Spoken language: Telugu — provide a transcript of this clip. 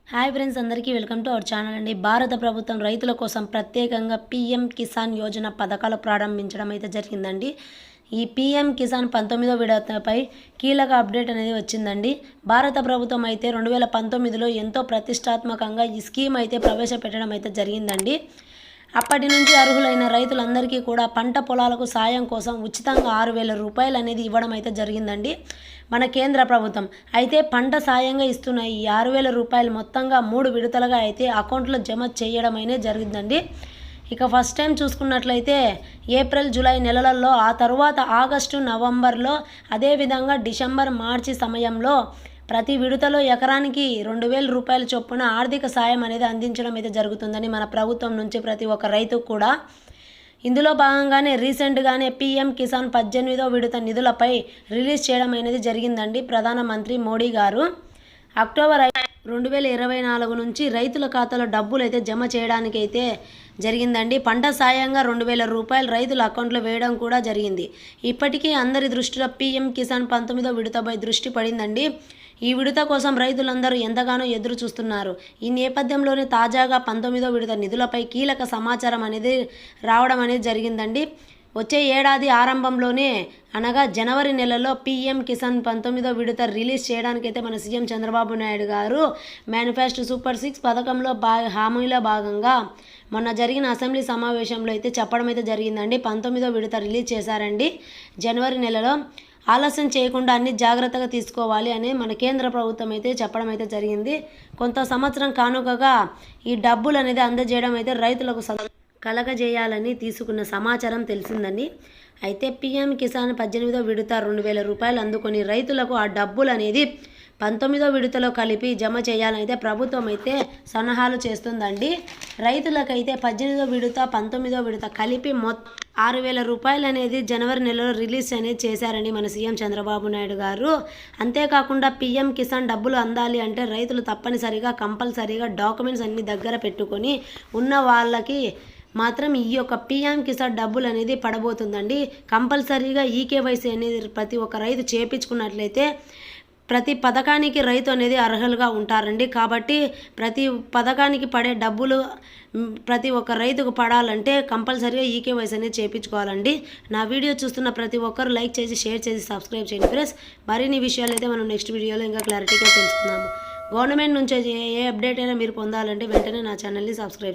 హాయ్ ఫ్రెండ్స్, అందరికీ వెల్కమ్ టు అవర్ ఛానల్ అండి. భారత ప్రభుత్వం రైతుల కోసం ప్రత్యేకంగా పీఎం కిసాన్ యోజన పథకాలు ప్రారంభించడం అయితే జరిగిందండి. ఈ పీఎం కిసాన్ 19వ విడతపై కీలక అప్డేట్ అనేది వచ్చిందండి. భారత ప్రభుత్వం అయితే 2019లో ఎంతో ప్రతిష్టాత్మకంగా ఈ స్కీమ్ అయితే ప్రవేశపెట్టడం అయితే జరిగిందండి. అప్పటి నుంచి అర్హులైన రైతులందరికీ కూడా పంట పొలాలకు సాయం కోసం ఉచితంగా 6,000 రూపాయలు అనేది ఇవ్వడం అయితే జరిగిందండి మన కేంద్ర ప్రభుత్వం. అయితే పంట సాయంగా ఇస్తున్న ఈ 6,000 రూపాయలు మొత్తంగా 3 విడతలుగా అయితే అకౌంట్లో జమ చేయడం అనేది జరిగిందండి. ఇక ఫస్ట్ టైం చూసుకున్నట్లయితే ఏప్రిల్ జూలై నెలలలో, ఆ తర్వాత ఆగస్టు నవంబర్లో, అదేవిధంగా డిసెంబర్ మార్చి సమయంలో ప్రతి విడతలో ఎకరానికి 2,000 రూపాయల చొప్పున ఆర్థిక సాయం అనేది అందించడం అయితే జరుగుతుందని మన ప్రభుత్వం నుంచి ప్రతి ఒక్క రైతుకు కూడా. ఇందులో భాగంగానే రీసెంట్గానే పీఎం కిసాన్ 18వ విడత నిధులపై రిలీజ్ చేయడం అనేది జరిగిందండి ప్రధానమంత్రి మోడీ గారు. అక్టోబర్ 2024 నుంచి రైతుల ఖాతాలో డబ్బులు అయితే జమ చేయడానికి అయితే జరిగిందండి. పంట సాయంగా 2,000 రూపాయలు రైతుల అకౌంట్లో వేయడం కూడా జరిగింది. ఇప్పటికీ అందరి దృష్టిలో పీఎం కిసాన్ 19వ విడతపై దృష్టి పడిందండి. ఈ విడత కోసం రైతులందరూ ఎంతగానో ఎదురు చూస్తున్నారు. ఈ నేపథ్యంలోనే తాజాగా 19వ విడత నిధులపై కీలక సమాచారం అనేది రావడం అనేది జరిగిందండి. వచ్చే ఏడాది ఆరంభంలోనే, అనగా జనవరి నెలలో పీఎం కిసాన్ 19వ విడత రిలీజ్ చేయడానికైతే మన సీఎం చంద్రబాబు నాయుడు గారు మేనిఫెస్టో సూపర్ 6 పథకంలో హామీలో భాగంగా మొన్న జరిగిన అసెంబ్లీ సమావేశంలో అయితే చెప్పడం అయితే జరిగిందండి. 19వ విడత రిలీజ్ చేశారండి జనవరి నెలలో. ఆలస్యం చేయకుండా అన్ని జాగ్రత్తగా తీసుకోవాలి అని మన కేంద్ర ప్రభుత్వం అయితే చెప్పడం అయితే జరిగింది. కొంత సంవత్సరం కానుకగా ఈ డబ్బులు అనేది అందజేయడం అయితే రైతులకు కలగజేయాలని తీసుకున్న సమాచారం తెలిసిందని. అయితే పీఎం కిసాన్ 18వ విడత 2,000 రూపాయలు అందుకొని రైతులకు ఆ డబ్బులు అనేది 19వ విడతలో కలిపి జమ చేయాలని అయితే ప్రభుత్వం అయితే సలహాలు చేస్తుందండి. రైతులకైతే 18వ విడత 19వ విడత కలిపి 6,000 రూపాయలు అనేది జనవరి నెలలో రిలీజ్ అనేది చేశారండి మన సీఎం చంద్రబాబు నాయుడు గారు. అంతేకాకుండా పీఎం కిసాన్ డబ్బులు అందాలి అంటే రైతులు తప్పనిసరిగా కంపల్సరీగా డాక్యుమెంట్స్ అన్ని దగ్గర పెట్టుకొని ఉన్న వాళ్ళకి మాత్రం ఈ యొక్క పీఎం కిసాన్ డబ్బులు అనేది పడబోతుందండి. కంపల్సరీగా ఈకేవైసీ అనేది ప్రతి ఒక్క రైతు చేయించుకున్నట్లయితే ప్రతి పథకానికి రైతు అనేది అర్హులుగా ఉంటారండి. కాబట్టి ప్రతి పథకానికి పడే డబ్బులు ప్రతి ఒక్క రైతుకు పడాలంటే కంపల్సరీగా ఈకేవైసీ అనేది చేయించుకోవాలండి. నా వీడియో చూస్తున్న ప్రతి ఒక్కరు లైక్ చేసి, షేర్ చేసి, సబ్స్క్రైబ్ చేయండి ఫ్రెండ్స్. మరిన్ని విషయాలు అయితే మనం నెక్స్ట్ వీడియోలో ఇంకా క్లారిటీగా తెలుసుకుందాము. గవర్నమెంట్ నుంచి ఏ అప్డేట్ అయినా మీరు పొందాలంటే వెంటనే నా ఛానల్ని సబ్స్క్రైబ్